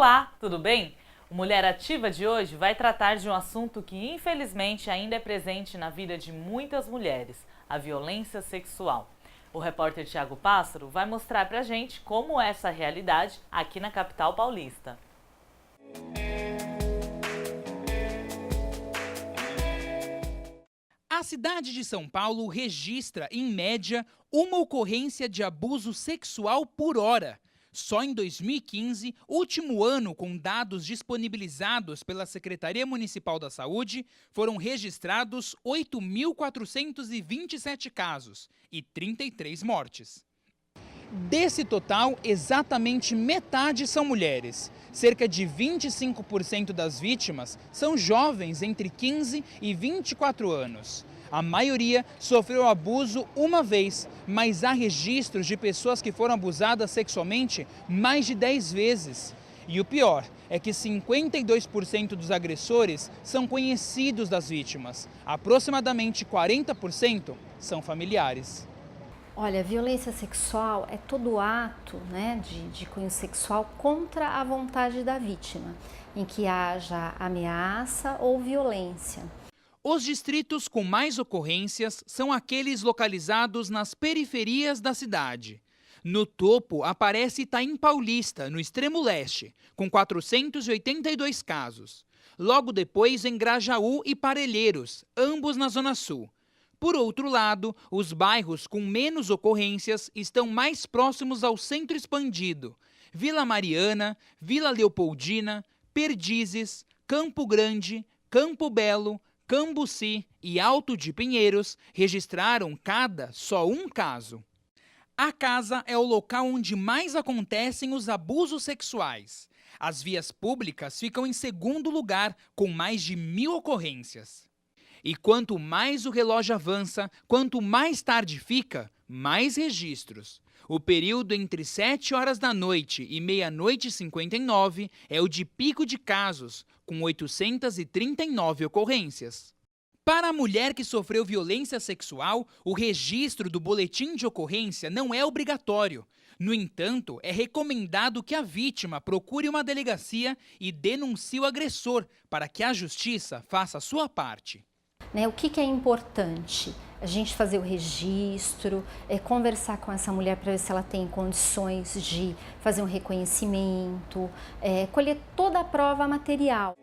Olá, tudo bem? O Mulher Ativa de hoje vai tratar de um assunto que infelizmente ainda é presente na vida de muitas mulheres, a violência sexual. O repórter Thiago Pássaro vai mostrar pra gente como é essa realidade aqui na capital paulista. A cidade de São Paulo registra, em média, uma ocorrência de abuso sexual por hora. Só em 2015, último ano com dados disponibilizados pela Secretaria Municipal da Saúde, foram registrados 8.427 casos e 33 mortes. Desse total, exatamente metade são mulheres. Cerca de 25% das vítimas são jovens entre 15 e 24 anos. A maioria sofreu abuso uma vez, mas há registros de pessoas que foram abusadas sexualmente mais de 10 vezes. E o pior é que 52% dos agressores são conhecidos das vítimas. Aproximadamente 40% são familiares. Olha, violência sexual é todo ato de cunho sexual contra a vontade da vítima, em que haja ameaça ou violência. Os distritos com mais ocorrências são aqueles localizados nas periferias da cidade. No topo aparece Itaim Paulista, no extremo leste, com 482 casos. Logo depois em Grajaú e Parelheiros, ambos na zona sul. Por outro lado, os bairros com menos ocorrências estão mais próximos ao centro expandido. Vila Mariana, Vila Leopoldina, Perdizes, Campo Grande, Campo Belo, Cambuci e Alto de Pinheiros registraram só um caso. A casa é o local onde mais acontecem os abusos sexuais. As vias públicas ficam em segundo lugar, com mais de 1.000 ocorrências. E quanto mais o relógio avança, quanto mais tarde fica, mais registros. O período entre 7 horas da noite e meia-noite e 59 é o de pico de casos, com 839 ocorrências. Para a mulher que sofreu violência sexual, o registro do boletim de ocorrência não é obrigatório. No entanto, é recomendado que a vítima procure uma delegacia e denuncie o agressor, para que a justiça faça a sua parte. O que é importante? A gente fazer o registro, conversar com essa mulher para ver se ela tem condições de fazer um reconhecimento, colher toda a prova material.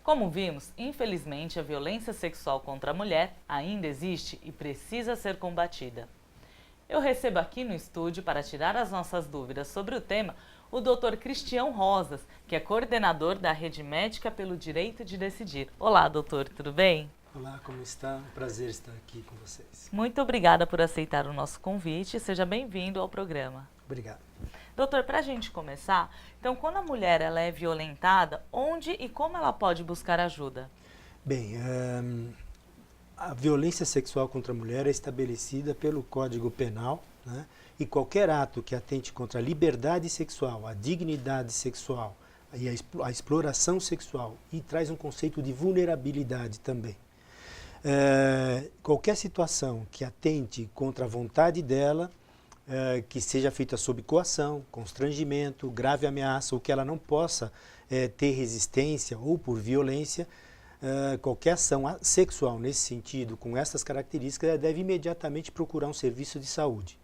Como vimos, infelizmente a violência sexual contra a mulher ainda existe e precisa ser combatida. Eu recebo aqui no estúdio para tirar as nossas dúvidas sobre o tema o Dr. Cristião Rosas, que é coordenador da Rede Médica pelo Direito de Decidir. Olá, doutor, tudo bem? Olá, como está? Um prazer estar aqui com vocês. Muito obrigada por aceitar o nosso convite. Seja bem-vindo ao programa. Obrigado. Doutor, para a gente começar, então quando a mulher ela é violentada, onde e como ela pode buscar ajuda? Bem, a violência sexual contra a mulher é estabelecida pelo Código Penal, né? E qualquer ato que atente contra a liberdade sexual, a dignidade sexual e a exploração sexual e traz um conceito de vulnerabilidade também. Qualquer situação que atente contra a vontade dela, que seja feita sob coação, constrangimento, grave ameaça ou que ela não possa ter resistência ou por violência, qualquer ação sexual nesse sentido, com essas características, ela deve imediatamente procurar um serviço de saúde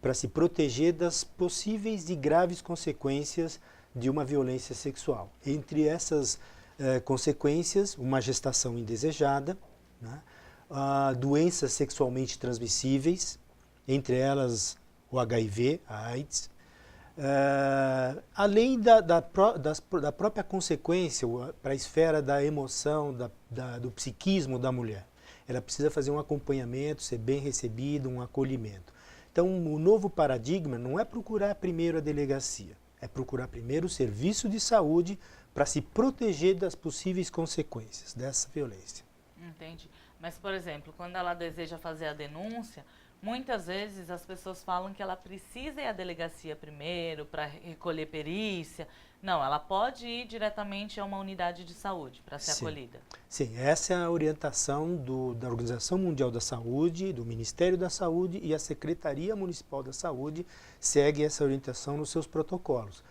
para se proteger das possíveis e graves consequências de uma violência sexual. Entre essas consequências, uma gestação indesejada, né? Doenças sexualmente transmissíveis, entre elas o HIV, a AIDS, além da própria consequência para a esfera da emoção, do psiquismo da mulher. Ela precisa fazer um acompanhamento, ser bem recebido, um acolhimento. Então, o novo paradigma não é procurar primeiro a delegacia, é procurar primeiro o serviço de saúde para se proteger das possíveis consequências dessa violência. Entendi. Mas, por exemplo, quando ela deseja fazer a denúncia, Muitas vezes as pessoas falam que ela precisa ir à delegacia primeiro para recolher perícia. Não, ela pode ir diretamente a uma unidade de saúde para ser acolhida. Sim, essa é a orientação da Organização Mundial da Saúde, do Ministério da Saúde, e a Secretaria Municipal da Saúde segue essa orientação nos seus protocolos.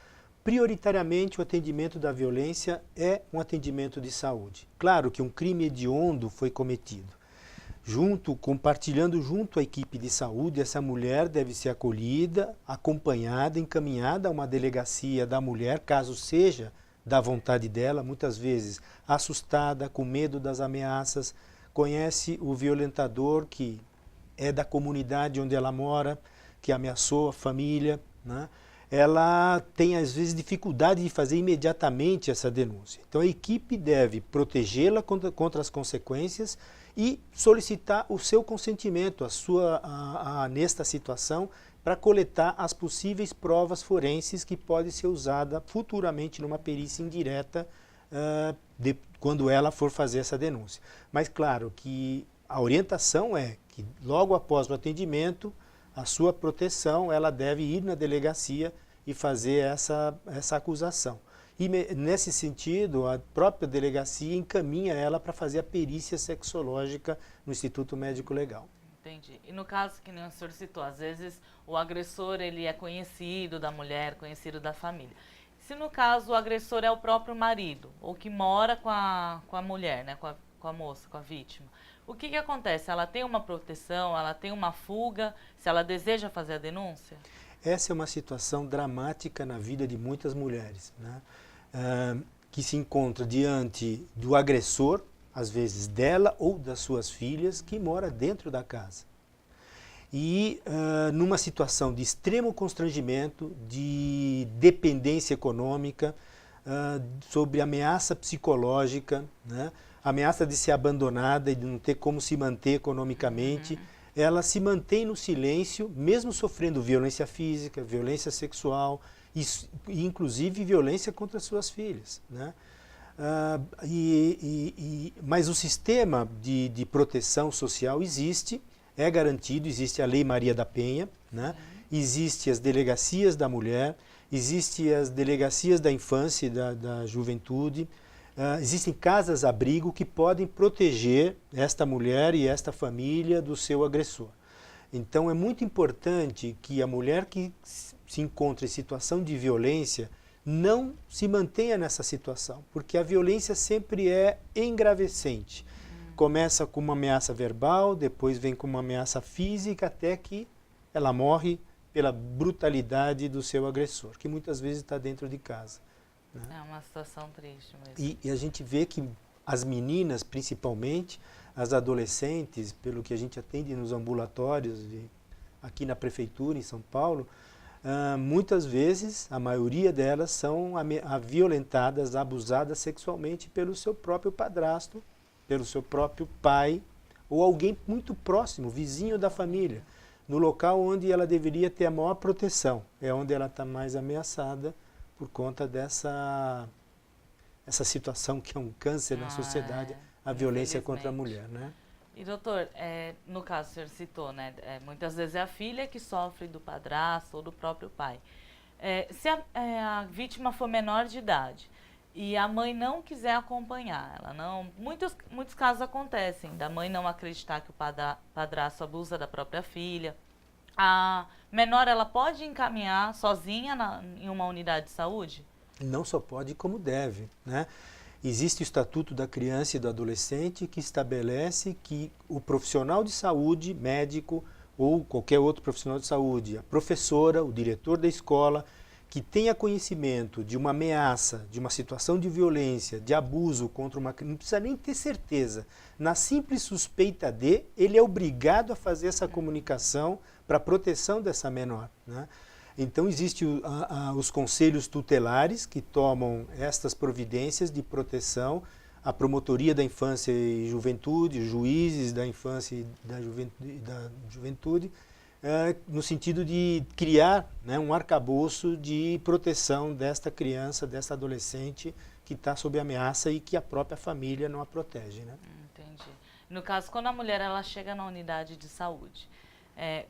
Prioritariamente, o atendimento da violência é um atendimento de saúde. Claro que um crime hediondo foi cometido. Compartilhando junto à equipe de saúde, essa mulher deve ser acolhida, acompanhada, encaminhada a uma delegacia da mulher, caso seja da vontade dela, muitas vezes assustada, com medo das ameaças, conhece o violentador que é da comunidade onde ela mora, que ameaçou a família, né? Ela tem às vezes dificuldade de fazer imediatamente essa denúncia. Então a equipe deve protegê-la contra as consequências e solicitar o seu consentimento, nesta situação, para coletar as possíveis provas forenses que podem ser usadas futuramente numa perícia indireta quando ela for fazer essa denúncia. Mas claro que a orientação é que logo após o atendimento, a sua proteção, ela deve ir na delegacia e fazer essa acusação. E nesse sentido, a própria delegacia encaminha ela para fazer a perícia sexológica no Instituto Médico Legal. Entendi. E no caso que nem o senhor citou, às vezes o agressor ele é conhecido da mulher, conhecido da família. Se no caso o agressor é o próprio marido, ou que mora com a mulher, né, com a moça, com a vítima, o que acontece? Ela tem uma proteção, ela tem uma fuga, se ela deseja fazer a denúncia? Essa é uma situação dramática na vida de muitas mulheres, né? Que se encontra diante do agressor, às vezes dela ou das suas filhas, que mora dentro da casa. E numa situação de extremo constrangimento, de dependência econômica, sobre ameaça psicológica, né? Ameaça de ser abandonada e de não ter como se manter economicamente, ela se mantém no silêncio, mesmo sofrendo violência física, violência sexual, e inclusive violência contra suas filhas, né? Mas o sistema de proteção social existe, é garantido, existe a Lei Maria da Penha, né? Existem as delegacias da mulher, existem as delegacias da infância e da juventude, existem casas-abrigo que podem proteger esta mulher e esta família do seu agressor. Então é muito importante que a mulher que se encontra em situação de violência não se mantenha nessa situação, porque a violência sempre é engravescente. Começa com uma ameaça verbal, depois vem com uma ameaça física, até que ela morre pela brutalidade do seu agressor, que muitas vezes está dentro de casa. É uma situação triste mesmo. E a gente vê que as meninas, principalmente, as adolescentes, pelo que a gente atende nos ambulatórios aqui na prefeitura, em São Paulo, muitas vezes, a maioria delas são violentadas, abusadas sexualmente pelo seu próprio padrasto, pelo seu próprio pai, ou alguém muito próximo, vizinho da família, no local onde ela deveria ter a maior proteção, é onde ela está mais ameaçada, por conta dessa situação que é um câncer na sociedade, a violência contra a mulher, né? E doutor, no caso o senhor citou, né, muitas vezes é a filha que sofre do padrasto ou do próprio pai. Se a vítima for menor de idade e a mãe não quiser acompanhar, muitos casos acontecem, da mãe não acreditar que o padrasto abusa da própria filha, a menor ela pode encaminhar sozinha em uma unidade de saúde? Não só pode, como deve, né? Existe o Estatuto da Criança e do Adolescente que estabelece que o profissional de saúde, médico ou qualquer outro profissional de saúde, a professora, o diretor da escola, que tenha conhecimento de uma ameaça, de uma situação de violência, de abuso contra uma criança, não precisa nem ter certeza. Na simples suspeita ele é obrigado a fazer essa comunicação para a proteção dessa menor, né? Então, existem os conselhos tutelares que tomam estas providências de proteção, a Promotoria da Infância e Juventude, os juízes da infância e da juventude, no sentido de criar, né, um arcabouço de proteção desta criança, desta adolescente que está sob ameaça e que a própria família não a protege, né? Entendi. No caso, quando a mulher ela chega na unidade de saúde,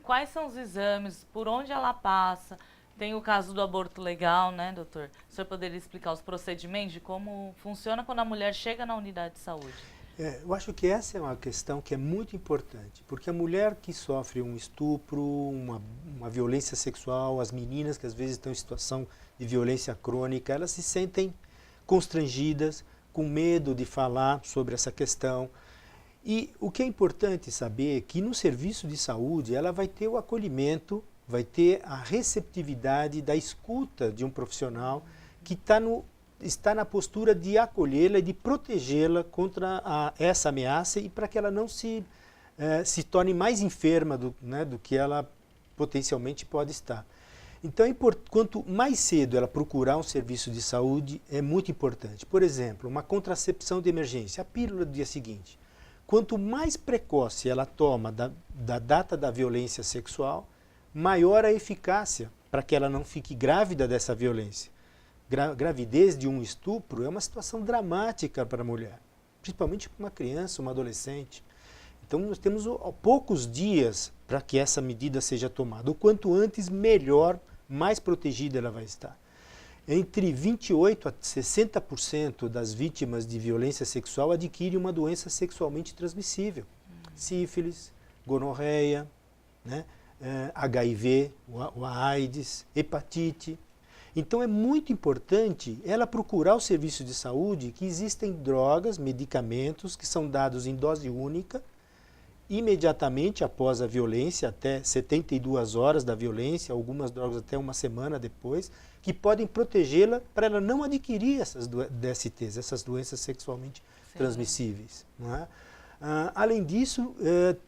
Quais são os exames, por onde ela passa? Tem o caso do aborto legal, né, doutor? O senhor poderia explicar os procedimentos de como funciona quando a mulher chega na unidade de saúde? Eu acho que essa é uma questão que é muito importante, porque a mulher que sofre um estupro, uma violência sexual, as meninas que às vezes estão em situação de violência crônica, elas se sentem constrangidas, com medo de falar sobre essa questão. E o que é importante saber é que no serviço de saúde ela vai ter o acolhimento, vai ter a receptividade da escuta de um profissional que está na postura de acolhê-la e de protegê-la contra essa ameaça e para que ela não se torne mais enferma do que ela potencialmente pode estar. Então, quanto mais cedo ela procurar um serviço de saúde, é muito importante. Por exemplo, uma contracepção de emergência, a pílula do dia seguinte. Quanto mais precoce ela toma da data da violência sexual, maior a eficácia para que ela não fique grávida dessa violência. Gravidez de um estupro é uma situação dramática para a mulher, principalmente para uma criança, uma adolescente. Então nós temos poucos dias para que essa medida seja tomada. O quanto antes, melhor, mais protegida ela vai estar. Entre 28% a 60% das vítimas de violência sexual adquirem uma doença sexualmente transmissível. Sífilis, gonorreia, né? HIV, o AIDS, hepatite. Então é muito importante ela procurar o serviço de saúde, que existem drogas, medicamentos que são dados em dose única, imediatamente após a violência, até 72 horas da violência, algumas drogas até uma semana depois, que podem protegê-la para ela não adquirir essas DSTs, essas doenças sexualmente transmissíveis. Não é? Além disso,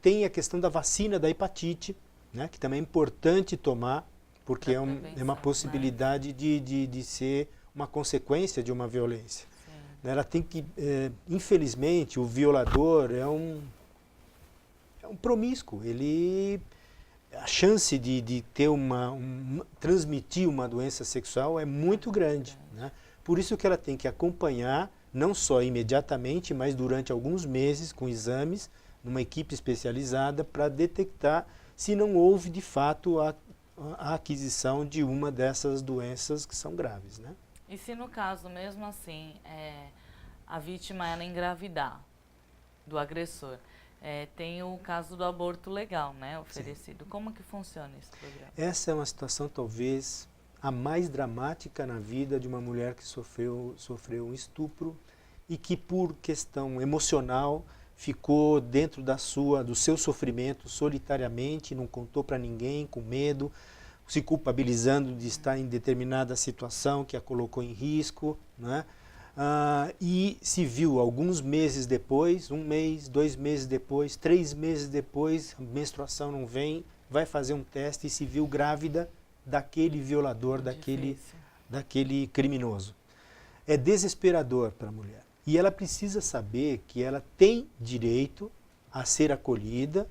tem a questão da vacina da hepatite, né, que também é importante tomar, porque é uma possibilidade de ser uma consequência de uma violência. Sim. Ela tem que, infelizmente, o violador é um promíscuo. A chance de ter transmitir uma doença sexual é muito grande. Né? Por isso que ela tem que acompanhar, não só imediatamente, mas durante alguns meses, com exames, numa equipe especializada, para detectar se não houve, de fato, a aquisição de uma dessas doenças que são graves. Né? E se no caso, mesmo assim, a vítima ela engravidar do agressor, tem o caso do aborto legal, né, oferecido. Sim. Como que funciona esse programa? Essa é uma situação talvez a mais dramática na vida de uma mulher que sofreu um estupro e que por questão emocional ficou dentro do seu sofrimento solitariamente, não contou para ninguém, com medo, se culpabilizando de estar em determinada situação que a colocou em risco, né? E se viu alguns meses depois, 1 mês, 2 meses depois, 3 meses depois, a menstruação não vem, vai fazer um teste e se viu grávida daquele violador, daquele criminoso. É desesperador para a mulher. E ela precisa saber que ela tem direito a ser acolhida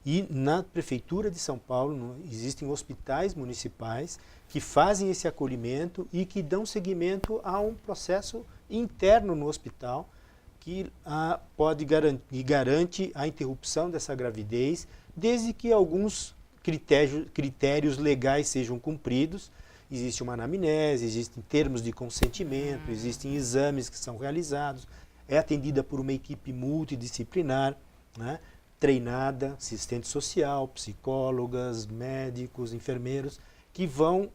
e na Prefeitura de São Paulo existem hospitais municipais que fazem esse acolhimento e que dão seguimento a um processo interno no hospital que garante a interrupção dessa gravidez, desde que alguns critérios legais sejam cumpridos. Existe uma anamnese, existem termos de consentimento, existem exames que são realizados, é atendida por uma equipe multidisciplinar, né, treinada, assistente social, psicólogas, médicos, enfermeiros, que vão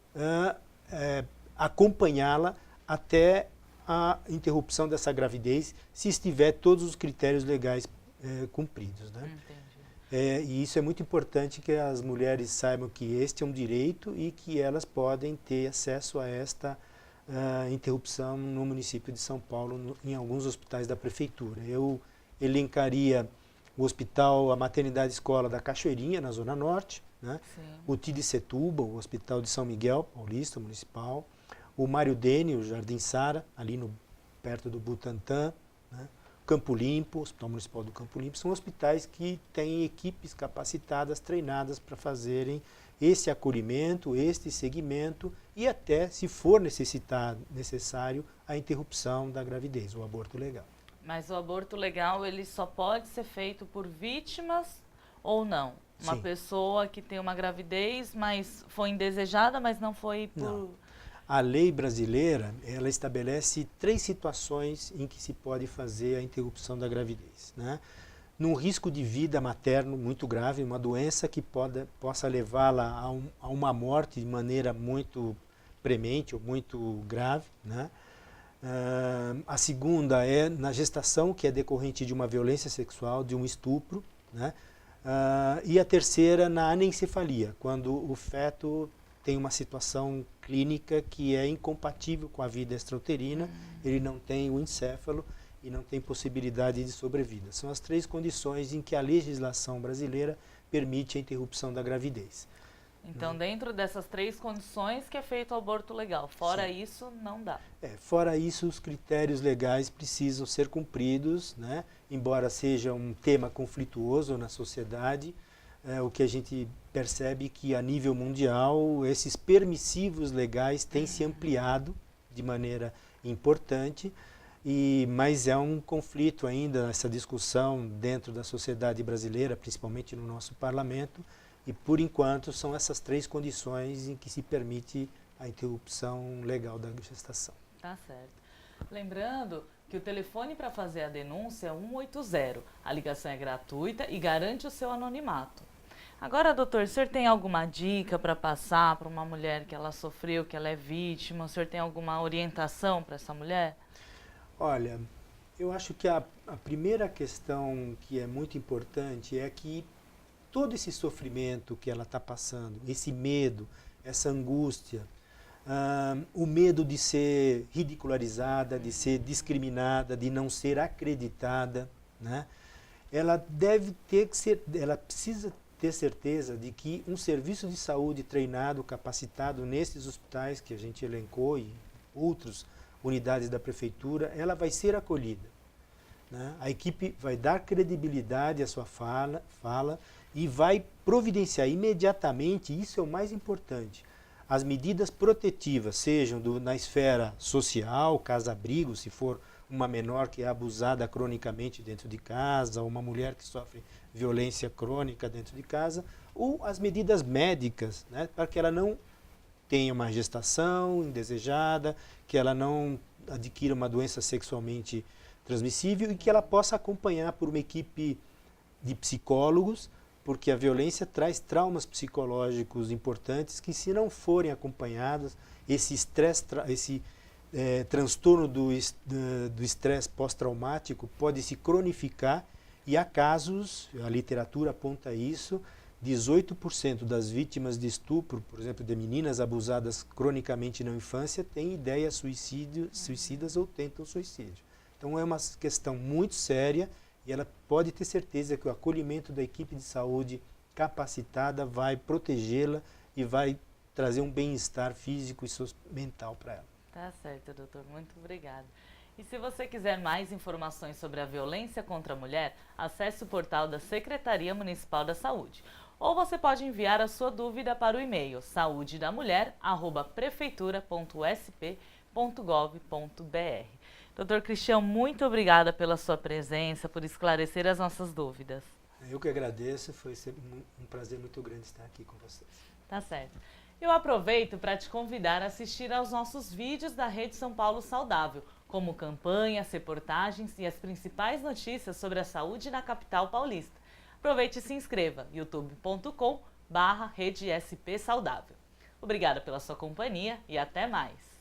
acompanhá-la até a interrupção dessa gravidez, se estiver todos os critérios legais cumpridos. Né? E isso é muito importante que as mulheres saibam que este é um direito e que elas podem ter acesso a esta interrupção no município de São Paulo, em alguns hospitais da Prefeitura. Eu elencaria a maternidade escola da Cachoeirinha, na Zona Norte, né? O Tidecetuba, o Hospital de São Miguel, Paulista, municipal, o Mário Dene, o Jardim Sara, ali perto do Butantã, né? Campo Limpo, o Hospital Municipal do Campo Limpo, são hospitais que têm equipes capacitadas, treinadas para fazerem esse acolhimento, este segmento e até, se for necessário, a interrupção da gravidez, o aborto legal. Mas o aborto legal, ele só pode ser feito por vítimas ou não? Uma Sim. pessoa que tem uma gravidez, mas foi indesejada, mas não foi por... Não. A lei brasileira, ela estabelece 3 situações em que se pode fazer a interrupção da gravidez, né? Num risco de vida materno muito grave, uma doença que possa levá-la a uma morte de maneira muito premente ou muito grave, né? A segunda é na gestação, que é decorrente de uma violência sexual, de um estupro, né? E a terceira na anencefalia, quando o feto tem uma situação clínica que é incompatível com a vida extrauterina, ele não tem o encéfalo e não tem possibilidade de sobrevida. São as 3 condições em que a legislação brasileira permite a interrupção da gravidez. Então, dentro dessas 3 condições que é feito o aborto legal. Fora Sim. isso, não dá. Fora isso, os critérios legais precisam ser cumpridos, né? Embora seja um tema conflituoso na sociedade, o que a gente percebe que a nível mundial esses permissivos legais têm se ampliado de maneira importante, mas é um conflito ainda, essa discussão dentro da sociedade brasileira, principalmente no nosso parlamento, e por enquanto são essas 3 condições em que se permite a interrupção legal da gestação. Tá certo. Lembrando que o telefone para fazer a denúncia é 180. A ligação é gratuita e garante o seu anonimato. Agora, doutor, o senhor tem alguma dica para passar para uma mulher que ela sofreu, que ela é vítima? O senhor tem alguma orientação para essa mulher? Olha, eu acho que a primeira questão que é muito importante é que todo esse sofrimento que ela está passando, esse medo, essa angústia, o medo de ser ridicularizada, de ser discriminada, de não ser acreditada, né? Ela precisa ter certeza de que um serviço de saúde treinado, capacitado nesses hospitais que a gente elencou e outras unidades da prefeitura, ela vai ser acolhida, né? A equipe vai dar credibilidade à sua fala e vai providenciar imediatamente, isso é o mais importante, as medidas protetivas, sejam na esfera social, casa-abrigo, se for uma menor que é abusada cronicamente dentro de casa, ou uma mulher que sofre violência crônica dentro de casa, ou as medidas médicas, né, para que ela não tenha uma gestação indesejada, que ela não adquira uma doença sexualmente transmissível e que ela possa acompanhar por uma equipe de psicólogos, porque a violência traz traumas psicológicos importantes que, se não forem acompanhados, esse estresse, transtorno do estresse pós-traumático pode se cronificar, e há casos, a literatura aponta isso, 18% das vítimas de estupro, por exemplo, de meninas abusadas cronicamente na infância, têm ideias suicidas ou tentam suicídio. Então é uma questão muito séria, e ela pode ter certeza que o acolhimento da equipe de saúde capacitada vai protegê-la e vai trazer um bem-estar físico e mental para ela. Tá certo, doutor. Muito obrigada. E se você quiser mais informações sobre a violência contra a mulher, acesse o portal da Secretaria Municipal da Saúde. Ou você pode enviar a sua dúvida para o e-mail saudedamulher@prefeitura.sp.gov.br. Doutor Cristian, muito obrigada pela sua presença, por esclarecer as nossas dúvidas. Eu que agradeço, foi sempre um prazer muito grande estar aqui com vocês. Tá certo. Eu aproveito para te convidar a assistir aos nossos vídeos da Rede São Paulo Saudável, como campanhas, reportagens e as principais notícias sobre a saúde na capital paulista. Aproveite e se inscreva, youtube.com/RedeSP Saudável. Obrigada pela sua companhia e até mais.